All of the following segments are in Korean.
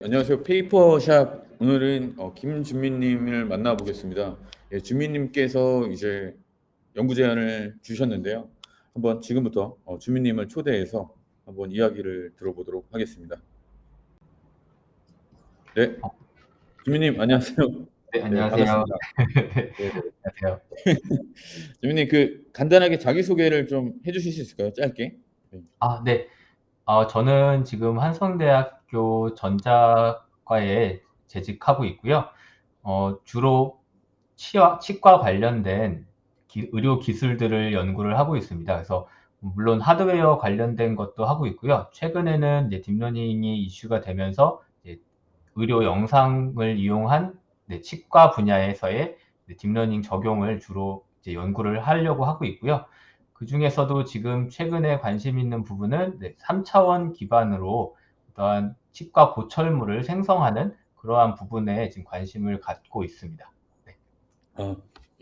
안녕하세요. 페이퍼샵 오늘은 김준민님을 만나보겠습니다. 예, 준민님께서 이제 연구 제안을 주셨는데요. 한번 지금부터 준민님을 초대해서 한번 이야기를 들어보도록 하겠습니다. 네, 어, 준민님 안녕하세요. 네, 네, 안녕하세요. 반갑습니다. 네, 네. 안녕하세요. 준민님 간단하게 자기 소개를 좀 해주실 수 있을까요? 짧게. 네. 네. 저는 지금 한성대학교 전자과에 재직하고 있고요. 주로 치과 관련된 의료 기술들을 연구를 하고 있습니다. 그래서 물론 하드웨어 관련된 것도 하고 있고요. 최근에는 이제 딥러닝이 이슈가 되면서 이제 의료 영상을 이용한 치과 분야에서의 딥러닝 적용을 주로 이제 연구를 하려고 하고 있고요. 그 중에서도 지금 최근에 관심 있는 부분은 3차원 기반으로 어떠한 치과 보철물을 생성하는 그러한 부분에 지금 관심을 갖고 있습니다. 네.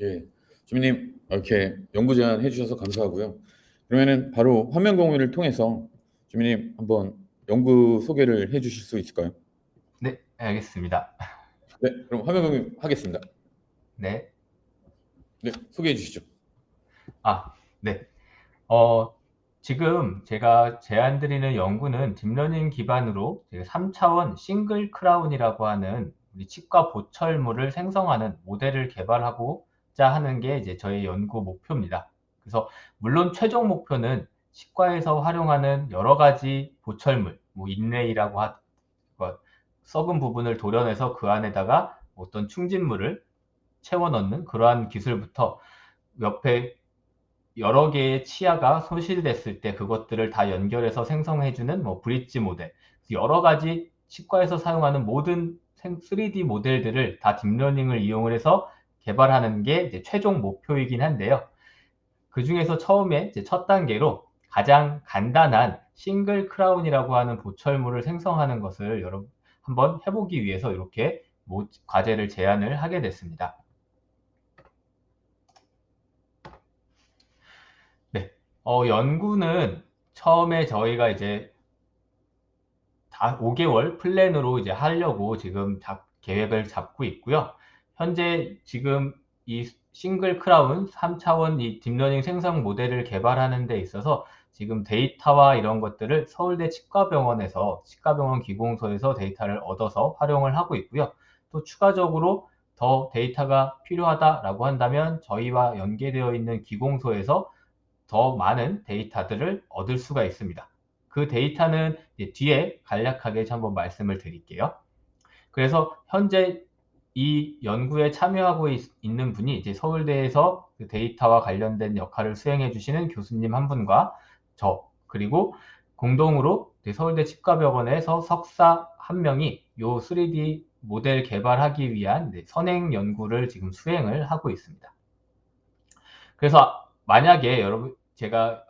예. 준민님 이렇게 연구 제안 해주셔서 감사하고요. 그러면은 바로 화면 공유를 통해서 준민님 한번 연구 소개를 해주실 수 있을까요? 네, 알겠습니다. 네, 그럼 화면 공유 하겠습니다. 네. 네, 소개해 주시죠. 네. 어, 지금 제가 제안드리는 연구는 딥러닝 기반으로 3차원 싱글 크라운이라고 하는 우리 치과 보철물을 생성하는 모델을 개발하고자 하는 게 이제 저의 연구 목표입니다. 그래서 물론 최종 목표는 치과에서 활용하는 여러 가지 보철물, 뭐 인레이라고 썩은 부분을 도려내서 그 안에다가 어떤 충진물을 채워 넣는 그러한 기술부터 옆에 여러 개의 치아가 소실됐을 때 그것들을 다 연결해서 생성해주는 뭐 브릿지 모델, 여러 가지 치과에서 사용하는 모든 3D 모델들을 다 딥러닝을 이용을 해서 개발하는 게 이제 최종 목표이긴 한데요. 그 중에서 처음에 이제 첫 단계로 가장 간단한 싱글 크라운이라고 하는 보철물을 생성하는 것을 한번 해보기 위해서 이렇게 과제를 제안을 하게 됐습니다. 네. 연구는 처음에 저희가 이제 5개월 플랜으로 이제 하려고 지금 계획을 잡고 있고요. 현재 지금 이 싱글 크라운 3차원 이 딥러닝 생성 모델을 개발하는 데 있어서 지금 데이터와 이런 것들을 서울대 치과병원 기공소에서 데이터를 얻어서 활용을 하고 있고요. 또 추가적으로 더 데이터가 필요하다라고 한다면 저희와 연계되어 있는 기공소에서 더 많은 데이터들을 얻을 수가 있습니다. 그 데이터는 뒤에 간략하게 한번 말씀을 드릴게요. 그래서 현재 이 연구에 참여하고 있는 분이 이제 서울대에서 그 데이터와 관련된 역할을 수행해 주시는 교수님 한 분과 그리고 공동으로 서울대 치과병원에서 석사 한 명이 요 3D 모델 개발하기 위한 선행 연구를 지금 수행을 하고 있습니다. 그래서 만약에 여러분 제가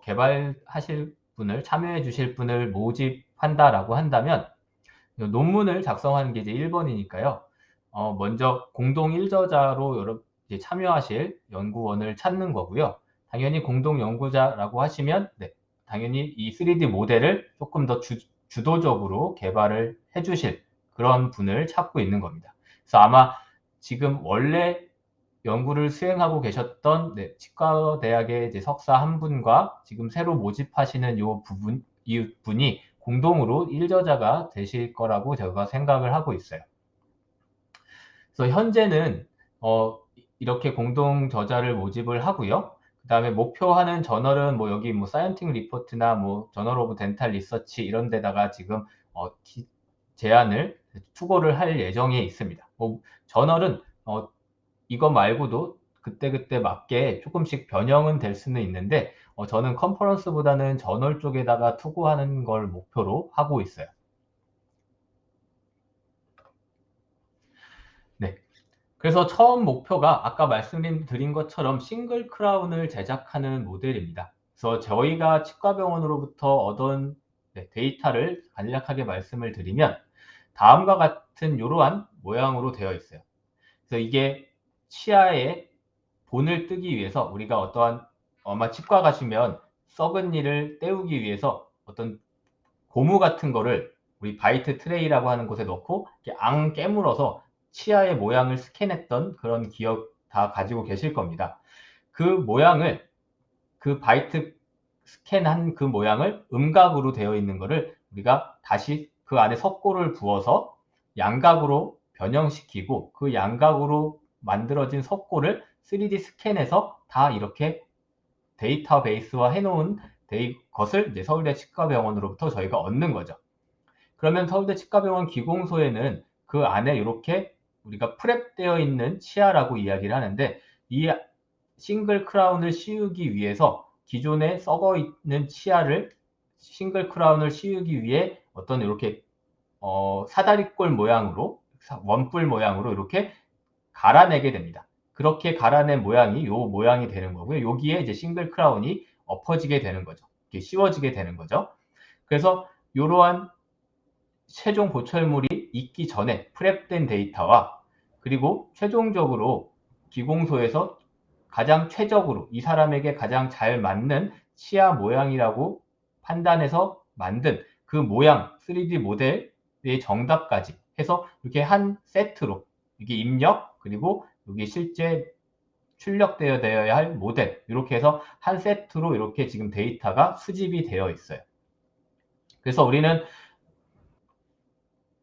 개발하실 분을 참여해 주실 분을 모집한다라고 한다면 논문을 작성하는 게 이제 1번이니까요. 먼저 공동 1저자로 참여하실 연구원을 찾는 거고요. 당연히 공동 연구자라고 하시면 당연히 이 3D 모델을 조금 더 주도적으로 개발을 해 주실 그런 분을 찾고 있는 겁니다. 그래서 아마 지금 원래 연구를 수행하고 계셨던 치과대학의 이제 석사 한 분과 지금 새로 모집하시는 이 분이 공동으로 1저자가 되실 거라고 제가 생각을 하고 있어요. 그래서 현재는 이렇게 공동 저자를 모집을 하고요. 그다음에 목표하는 저널은 뭐 여기 뭐 사이언티픽 리포트나 뭐 저널 오브 덴탈 리서치 이런 데다가 지금 제안을 투고를 할 예정에 있습니다. 뭐 저널은 이거 말고도 그때그때 맞게 조금씩 변형은 될 수는 있는데 저는 컨퍼런스보다는 저널 쪽에다가 투고하는 걸 목표로 하고 있어요. 네. 그래서 처음 목표가 아까 말씀드린 것처럼 싱글 크라운을 제작하는 모델입니다. 그래서 저희가 치과병원으로부터 얻은 데이터를 간략하게 말씀을 드리면 다음과 같은 이러한 모양으로 되어 있어요. 그래서 이게 치아의 본을 뜨기 위해서 우리가 아마 치과 가시면 썩은 이를 때우기 위해서 어떤 고무 같은 거를 우리 바이트 트레이라고 하는 곳에 넣고 이렇게 앙 깨물어서 치아의 모양을 스캔했던 그런 기억 다 가지고 계실 겁니다. 그 모양을, 그 바이트 스캔한 그 모양을 음각으로 되어 있는 거를 우리가 다시 그 안에 석고를 부어서 양각으로 변형시키고 그 양각으로 만들어진 석고를 3D 스캔해서 다 이렇게 데이터베이스화 해놓은 것을 이제 서울대 치과병원으로부터 저희가 얻는 거죠. 그러면 서울대 치과병원 기공소에는 그 안에 이렇게 우리가 프랩되어 있는 치아라고 이야기를 하는데, 이 싱글 크라운을 씌우기 위해서 기존에 썩어 있는 치아를 싱글 크라운을 씌우기 위해 어떤 이렇게 사다리꼴 모양으로, 원뿔 모양으로 이렇게 갈아내게 됩니다. 그렇게 갈아낸 모양이 요 모양이 되는 거고요. 여기에 이제 싱글 크라운이 엎어지게 되는 거죠. 이렇게 씌워지게 되는 거죠. 그래서 이러한 최종 보철물이 있기 전에 프랩된 데이터와, 그리고 최종적으로 기공소에서 가장 최적으로 이 사람에게 가장 잘 맞는 치아 모양이라고 판단해서 만든 그 모양 3D 모델의 정답까지 해서 이렇게 한 세트로, 이게 입력 그리고 여기 실제 출력되어야 할 모델, 이렇게 해서 한 세트로 이렇게 지금 데이터가 수집이 되어 있어요. 그래서 우리는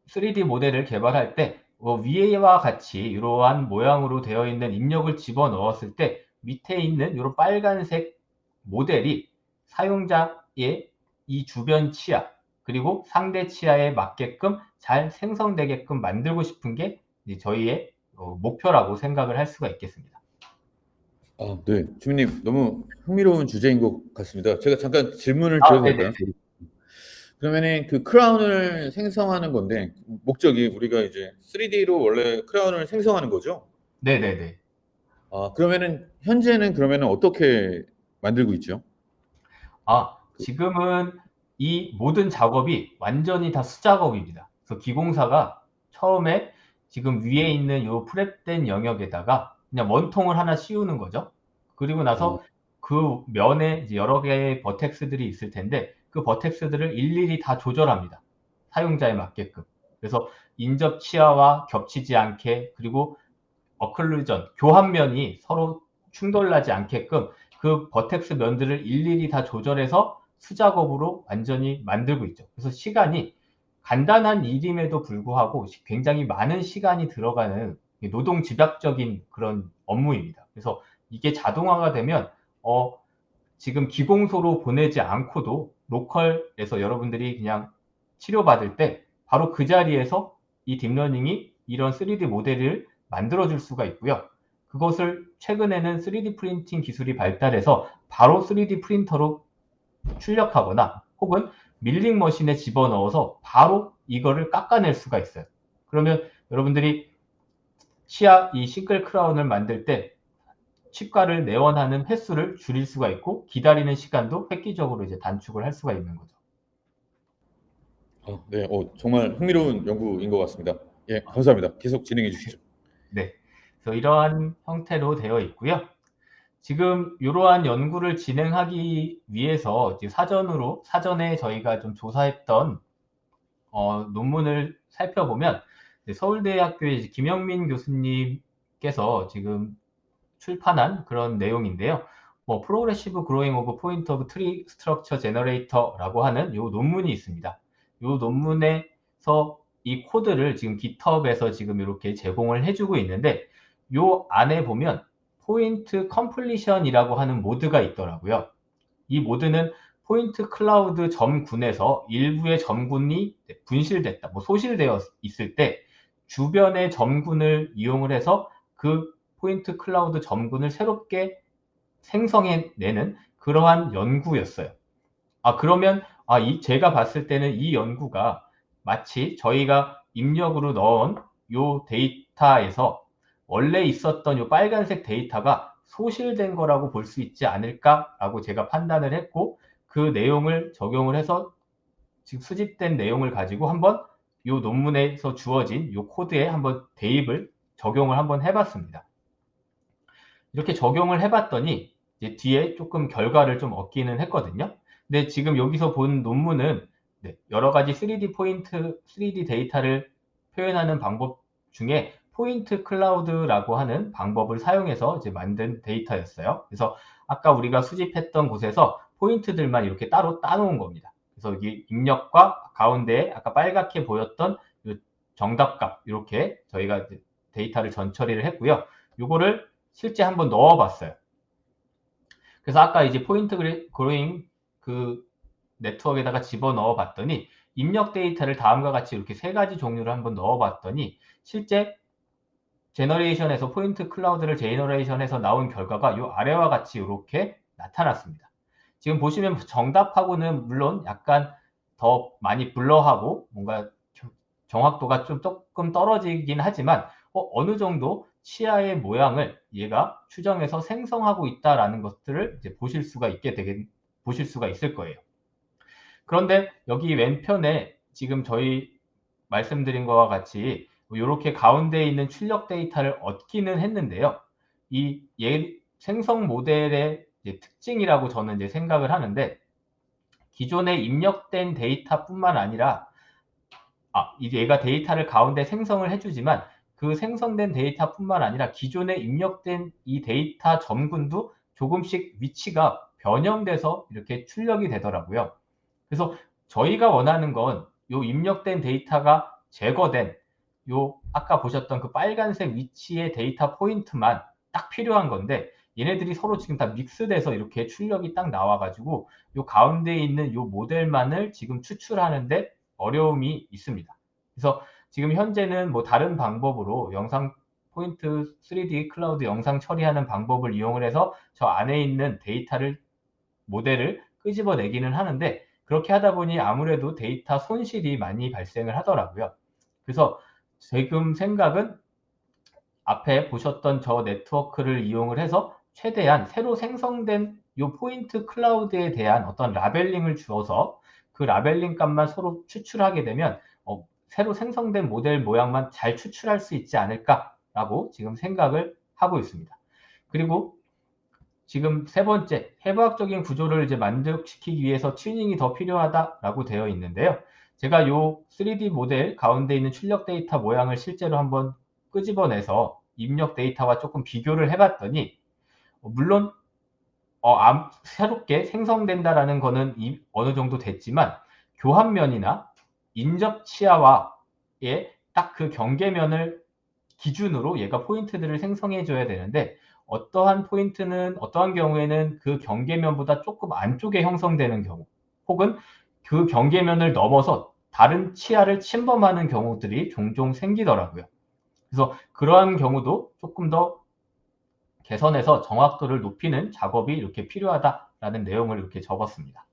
3D 모델을 개발할 때 위에와 같이 이러한 모양으로 되어 있는 입력을 집어넣었을 때 밑에 있는 이런 빨간색 모델이 사용자의 이 주변 치아 그리고 상대 치아에 맞게끔 잘 생성되게끔 만들고 싶은 게 저희의 목표라고 생각을 할 수가 있겠습니다. 네. 주민님 너무 흥미로운 주제인 것 같습니다. 제가 잠깐 질문을 아, 드려도 네네. 될까요? 그러면은 그 크라운을 생성하는 건데 목적이 우리가 이제 3D로 원래 크라운을 생성하는 거죠? 네네네. 그러면은 현재는 그러면은 어떻게 만들고 있죠? 지금은 이 모든 작업이 완전히 다 수작업입니다. 그래서 기공사가 처음에 지금 위에 있는 요 프랩된 영역에다가 그냥 원통을 하나 씌우는 거죠. 그리고 나서 그 면에 이제 여러 개의 버텍스들이 있을 텐데 그 버텍스들을 일일이 다 조절합니다. 사용자에 맞게끔. 그래서 인접 치아와 겹치지 않게, 그리고 어클루전, 교합면이 서로 충돌나지 않게끔 그 버텍스 면들을 일일이 다 조절해서 수작업으로 완전히 만들고 있죠. 그래서 시간이 간단한 일임에도 불구하고 굉장히 많은 시간이 들어가는 노동 집약적인 그런 업무입니다. 그래서 이게 자동화가 되면 지금 기공소로 보내지 않고도 로컬에서 여러분들이 그냥 치료받을 때 바로 그 자리에서 이 딥러닝이 이런 3D 모델을 만들어줄 수가 있고요. 그것을 최근에는 3D 프린팅 기술이 발달해서 바로 3D 프린터로 출력하거나 혹은 밀링 머신에 집어넣어서 바로 이거를 깎아낼 수가 있어요. 그러면 여러분들이 치아 이 싱글 크라운을 만들 때 치과를 내원하는 횟수를 줄일 수가 있고 기다리는 시간도 획기적으로 이제 단축을 할 수가 있는 거죠. 네. 정말 흥미로운 연구인 것 같습니다. 예, 감사합니다. 계속 진행해 주시죠. 네. 그래서 이러한 형태로 되어 있고요. 지금 이러한 연구를 진행하기 위해서 사전에 저희가 좀 조사했던 논문을 살펴보면 서울대학교의 김영민 교수님께서 지금 출판한 그런 내용인데요. 프로그레시브 그로잉 오브 포인트 오브 트리 스트럭처 제너레이터라고 하는 요 논문이 있습니다. 요 논문에서 이 코드를 지금 GitHub에서 지금 이렇게 제공을 해주고 있는데, 요 안에 보면 포인트 컴플리션이라고 하는 모드가 있더라고요. 이 모드는 포인트 클라우드 점군에서 일부의 점군이 분실됐다, 소실되어 있을 때 주변의 점군을 이용을 해서 그 포인트 클라우드 점군을 새롭게 생성해내는 그러한 연구였어요. 그러면 제가 봤을 때는 이 연구가 마치 저희가 입력으로 넣은 요 데이터에서 원래 있었던 요 빨간색 데이터가 소실된 거라고 볼 수 있지 않을까라고 제가 판단을 했고, 그 내용을 적용을 해서 지금 수집된 내용을 가지고 한번 요 논문에서 주어진 요 코드에 한번 대입을 적용을 한번 해봤습니다. 이렇게 적용을 해봤더니 이제 뒤에 조금 결과를 좀 얻기는 했거든요. 근데 지금 여기서 본 논문은 여러 가지 3D 데이터를 표현하는 방법 중에 포인트 클라우드라고 하는 방법을 사용해서 이제 만든 데이터였어요. 그래서 아까 우리가 수집했던 곳에서 포인트들만 이렇게 따로 따놓은 겁니다. 그래서 여기 입력과 가운데에 아까 빨갛게 보였던 이 정답값 이렇게 저희가 데이터를 전처리를 했고요. 이거를 실제 한번 넣어봤어요. 그래서 아까 이제 포인트 그로잉 그 네트워크에다가 집어넣어 봤더니 입력 데이터를 다음과 같이 이렇게 세 가지 종류를 한번 넣어 봤더니 실제 제너레이션에서 포인트 클라우드를 제너레이션해서 나온 결과가 이 아래와 같이 이렇게 나타났습니다. 지금 보시면 정답하고는 물론 약간 더 많이 블러하고 뭔가 정확도가 좀 조금 떨어지긴 하지만 어느 정도 치아의 모양을 얘가 추정해서 생성하고 있다라는 것들을 이제 보실 수가 있을 거예요. 그런데 여기 왼편에 지금 저희 말씀드린 것과 같이 이렇게 가운데에 있는 출력 데이터를 얻기는 했는데요. 이 생성 모델의 특징이라고 저는 이제 생각을 하는데 기존에 입력된 데이터뿐만 아니라 이제 얘가 데이터를 가운데 생성을 해주지만 그 생성된 데이터뿐만 아니라 기존에 입력된 이 데이터 점군도 조금씩 위치가 변형돼서 이렇게 출력이 되더라고요. 그래서 저희가 원하는 건 요 입력된 데이터가 제거된 요 아까 보셨던 그 빨간색 위치의 데이터 포인트만 딱 필요한 건데 얘네들이 서로 지금 다 믹스돼서 이렇게 출력이 딱 나와가지고 요 가운데에 있는 요 모델만을 지금 추출하는데 어려움이 있습니다. 그래서 지금 현재는 뭐 다른 방법으로 영상 포인트 3D 클라우드 영상 처리하는 방법을 이용을 해서 저 안에 있는 모델을 끄집어내기는 하는데 그렇게 하다 보니 아무래도 데이터 손실이 많이 발생을 하더라고요. 그래서 지금 생각은 앞에 보셨던 저 네트워크를 이용을 해서 최대한 새로 생성된 이 포인트 클라우드에 대한 어떤 라벨링을 주어서 그 라벨링 값만 서로 추출하게 되면 새로 생성된 모델 모양만 잘 추출할 수 있지 않을까라고 지금 생각을 하고 있습니다. 그리고 지금 세 번째, 해부학적인 구조를 이제 만족시키기 위해서 튜닝이 더 필요하다라고 되어 있는데요. 제가 요 3D 모델 가운데 있는 출력 데이터 모양을 실제로 한번 끄집어내서 입력 데이터와 조금 비교를 해봤더니 물론 새롭게 생성된다라는 거는 어느 정도 됐지만 교합면이나 인접 치아와의 딱 그 경계면을 기준으로 얘가 포인트들을 생성해 줘야 되는데 어떠한 경우에는 그 경계면보다 조금 안쪽에 형성되는 경우 혹은 그 경계면을 넘어서 다른 치아를 침범하는 경우들이 종종 생기더라고요. 그래서 그러한 경우도 조금 더 개선해서 정확도를 높이는 작업이 이렇게 필요하다라는 내용을 이렇게 적었습니다.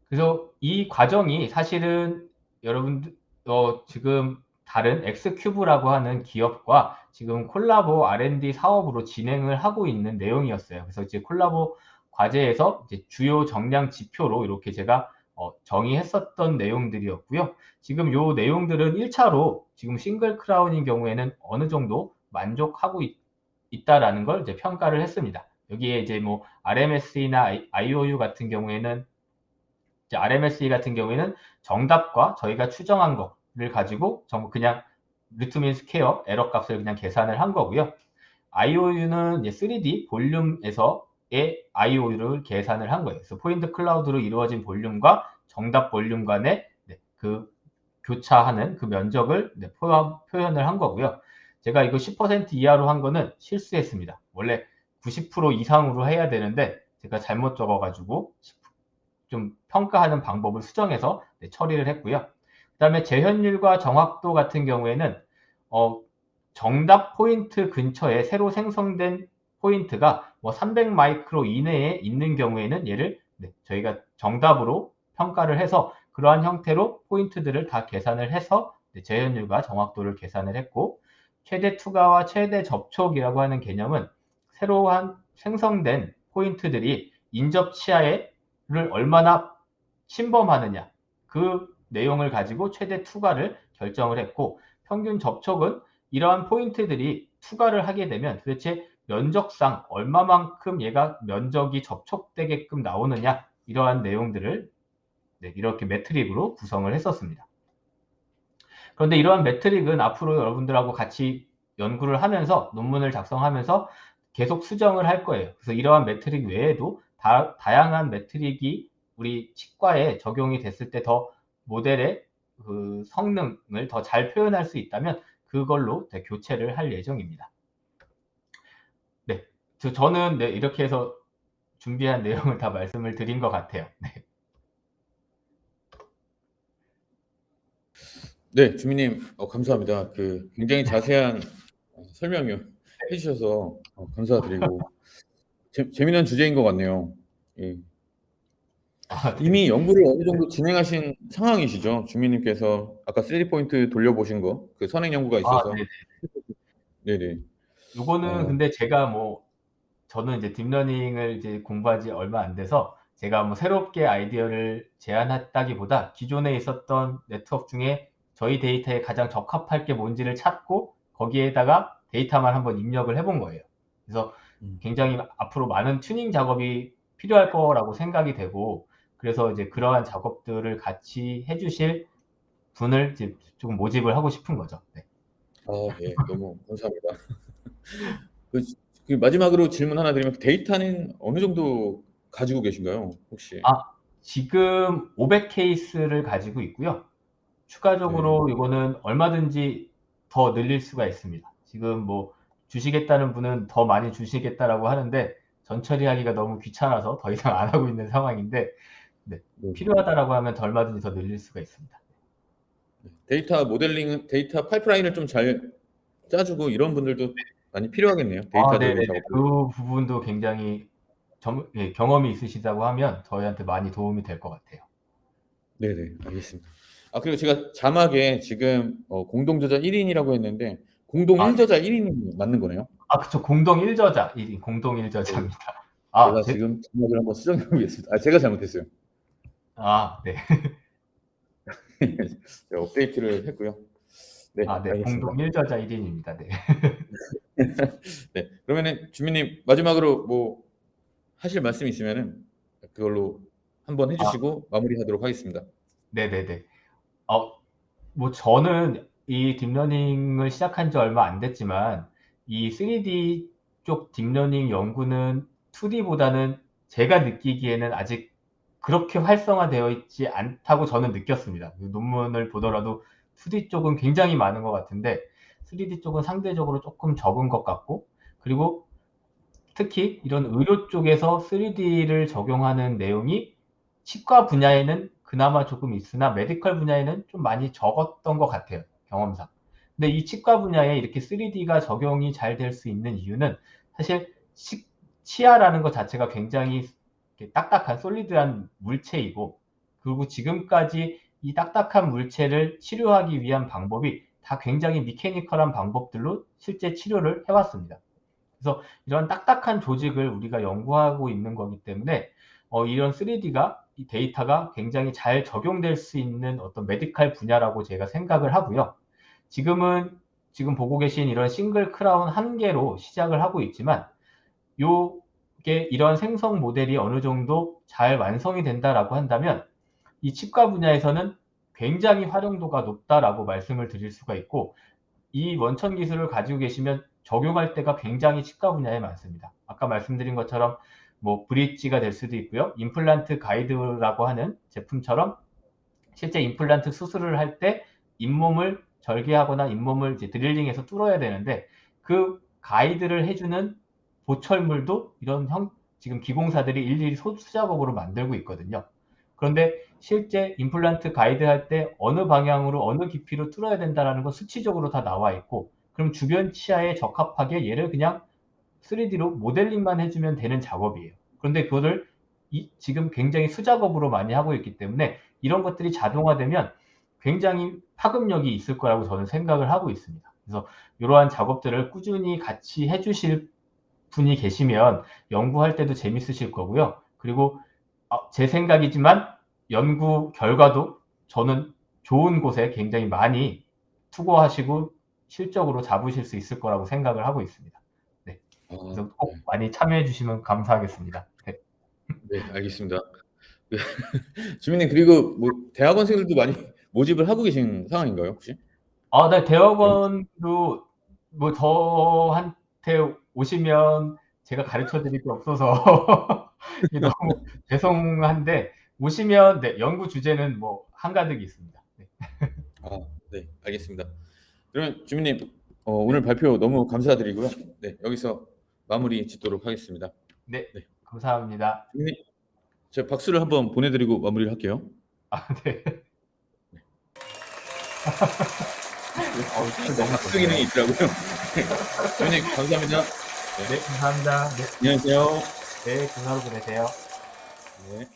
그래서 이 과정이 사실은 여러분들 지금 다른 엑스큐브라고 하는 기업과 지금 콜라보 R&D 사업으로 진행을 하고 있는 내용이었어요. 그래서 이제 콜라보 과제에서 이제 주요 정량 지표로 이렇게 제가 정의했었던 내용들이었고요. 지금 요 내용들은 1차로 지금 싱글 크라운인 경우에는 어느 정도 만족하고 있다라는 걸 이제 평가를 했습니다. 여기에 이제 뭐 RMSE나 IOU 같은 경우에는 이제 RMSE 같은 경우에는 정답과 저희가 추정한 거를 가지고 전부 그냥 루트민 스퀘어 에러 값을 그냥 계산을 한 거고요. IOU는 이제 3D 볼륨에서의 IOU를 계산을 한 거예요. 그래서 포인트 클라우드로 이루어진 볼륨과 정답 볼륨 간의 그 교차하는 그 면적을 표현을 한 거고요. 제가 이거 10% 이하로 한 거는 실수했습니다. 원래 90% 이상으로 해야 되는데 제가 잘못 적어가지고 좀 평가하는 방법을 수정해서 처리를 했고요. 그 다음에 재현율과 정확도 같은 경우에는 정답 포인트 근처에 새로 생성된 포인트가 뭐 300 마이크로 이내에 있는 경우에는 얘를 저희가 정답으로 평가를 해서 그러한 형태로 포인트들을 다 계산을 해서 재현율과 정확도를 계산을 했고 최대 투과와 최대 접촉이라고 하는 개념은 새로 생성된 포인트들이 인접 치아를 얼마나 침범하느냐 그 내용을 가지고 최대 투과를 결정을 했고 평균 접촉은 이러한 포인트들이 투과를 하게 되면 도대체 면적상 얼마만큼 얘가 면적이 접촉되게끔 나오느냐 이러한 내용들을 네, 이렇게 매트릭으로 구성을 했었습니다. 그런데 이러한 매트릭은 앞으로 여러분들하고 같이 연구를 하면서 논문을 작성하면서 계속 수정을 할 거예요. 그래서 이러한 매트릭 외에도 다양한 매트릭이 우리 치과에 적용이 됐을 때 더 모델의 그 성능을 더 잘 표현할 수 있다면 그걸로 교체를 할 예정입니다. 네, 저는 네, 이렇게 해서 준비한 내용을 다 말씀을 드린 것 같아요. 네. 네, 주민님, 감사합니다. 그 굉장히 자세한 설명을 해주셔서 감사드리고 재미난 주제인 것 같네요. 예. 아, 네. 이미 연구를 어느 정도 진행하신 상황이시죠? 주민님께서 아까 3D 포인트 돌려보신 거, 그 선행 연구가 아, 있어서. 네. 네네. 요거는 어, 근데 제가 저는 이제 딥러닝을 이제 공부한 지 얼마 안 돼서 제가 새롭게 아이디어를 제안했다기보다 기존에 있었던 네트워크 중에 저희 데이터에 가장 적합할 게 뭔지를 찾고 거기에다가 데이터만 한번 입력을 해본 거예요. 그래서 음. 굉장히 앞으로 많은 튜닝 작업이 필요할 거라고 생각이 되고 그래서 이제 그러한 작업들을 같이 해주실 분을 이제 조금 모집을 하고 싶은 거죠. 네. 예, 너무 감사합니다. 그, 그 마지막으로 질문 하나 드리면 데이터는 어느 정도 가지고 계신가요? 혹시? 아, 지금 500 케이스를 가지고 있고요. 네. 추가적으로 이거는 얼마든지 더 늘릴 수가 있습니다. 지금 주시겠다는 분은 더 많이 주시겠다라고 하는데 전 처리하기가 너무 귀찮아서 더 이상 안 하고 있는 상황인데 네, 네. 필요하다라고 하면 얼마든지 더 늘릴 수가 있습니다. 데이터 모델링, 데이터 파이프라인을 좀 잘 짜주고 이런 분들도 많이 필요하겠네요. 아, 데이터적인 네네네. 작업들. 그 부분도 굉장히 예, 경험이 있으시다고 하면 저희한테 많이 도움이 될 것 같아요. 네네, 알겠습니다. 그리고 제가 자막에 지금 공동 저자 1인이라고 했는데 공동 아, 1저자 1인이 맞는 거네요. 그쵸. 공동 1저자, 공동 네. 1저자입니다. 제가 지금 자막을 한번 수정해 보겠습니다. 제가 잘못했어요. 네. 제가 업데이트를 했고요. 네, 네. 공동 알겠습니다. 1저자 1인입니다. 네. 네, 그러면은 주민님 마지막으로 뭐 하실 말씀 있으면은 그걸로 한번 아, 해주시고 마무리하도록 하겠습니다. 네네네. 저는 이 딥러닝을 시작한 지 얼마 안 됐지만, 이 3D 쪽 딥러닝 연구는 2D보다는 제가 느끼기에는 아직 그렇게 활성화되어 있지 않다고 저는 느꼈습니다. 논문을 보더라도 2D 쪽은 굉장히 많은 것 같은데, 3D 쪽은 상대적으로 조금 적은 것 같고, 그리고 특히 이런 의료 쪽에서 3D를 적용하는 내용이 치과 분야에는 그나마 조금 있으나 메디컬 분야에는 좀 많이 적었던 것 같아요. 경험상. 근데 이 치과 분야에 이렇게 3D가 적용이 잘 될 수 있는 이유는 사실 치아라는 것 자체가 굉장히 딱딱한 솔리드한 물체이고 그리고 지금까지 이 딱딱한 물체를 치료하기 위한 방법이 다 굉장히 미케니컬한 방법들로 실제 치료를 해왔습니다. 그래서 이런 딱딱한 조직을 우리가 연구하고 있는 거기 때문에 이런 3D가 이 데이터가 굉장히 잘 적용될 수 있는 어떤 메디컬 분야라고 제가 생각을 하고요. 지금 보고 계신 이런 싱글 크라운 한 개로 시작을 하고 있지만 요게 이런 생성 모델이 어느 정도 잘 완성이 된다라고 한다면 이 치과 분야에서는 굉장히 활용도가 높다라고 말씀을 드릴 수가 있고 이 원천 기술을 가지고 계시면 적용할 때가 굉장히 치과 분야에 많습니다. 아까 말씀드린 것처럼 브릿지가 될 수도 있고요. 임플란트 가이드라고 하는 제품처럼 실제 임플란트 수술을 할 때 잇몸을 절개하거나 잇몸을 이제 드릴링해서 뚫어야 되는데 그 가이드를 해주는 보철물도 이런 지금 기공사들이 일일이 수작업으로 만들고 있거든요. 그런데 실제 임플란트 가이드 할 때 어느 방향으로 어느 깊이로 뚫어야 된다는 건 수치적으로 다 나와 있고 그럼 주변 치아에 적합하게 얘를 그냥 3D로 모델링만 해주면 되는 작업이에요. 그런데 그거를 지금 굉장히 수작업으로 많이 하고 있기 때문에 이런 것들이 자동화되면 굉장히 파급력이 있을 거라고 저는 생각을 하고 있습니다. 그래서 이러한 작업들을 꾸준히 같이 해주실 분이 계시면 연구할 때도 재밌으실 거고요. 그리고 제 생각이지만 연구 결과도 저는 좋은 곳에 굉장히 많이 투고하시고 실적으로 잡으실 수 있을 거라고 생각을 하고 있습니다. 네. 그래서 꼭 네. 많이 참여해 주시면 감사하겠습니다. 네. 네, 알겠습니다. 주민님 그리고 뭐 대학원생들도 많이 모집을 하고 계신 상황인가요, 혹시? 네, 대학원도 뭐 저한테 오시면 제가 가르쳐 드릴 게 없어서 이게 너무 죄송한데 오시면 네, 연구 주제는 뭐 한가득 있습니다. 네. 아, 네, 알겠습니다. 그러면 주민님 네. 오늘 발표 너무 감사드리고요. 네, 여기서 마무리 짓도록 하겠습니다. 네. 네, 감사합니다. 주민님 제가 박수를 한번 보내드리고 마무리를 할게요. 네. 네, 너무 박수 좋네요. 기능이 있더라고요. 네, 주민님 감사합니다. 네, 감사합니다. 네. 안녕하세요. 네, 좋은 하루 보내세요. 네.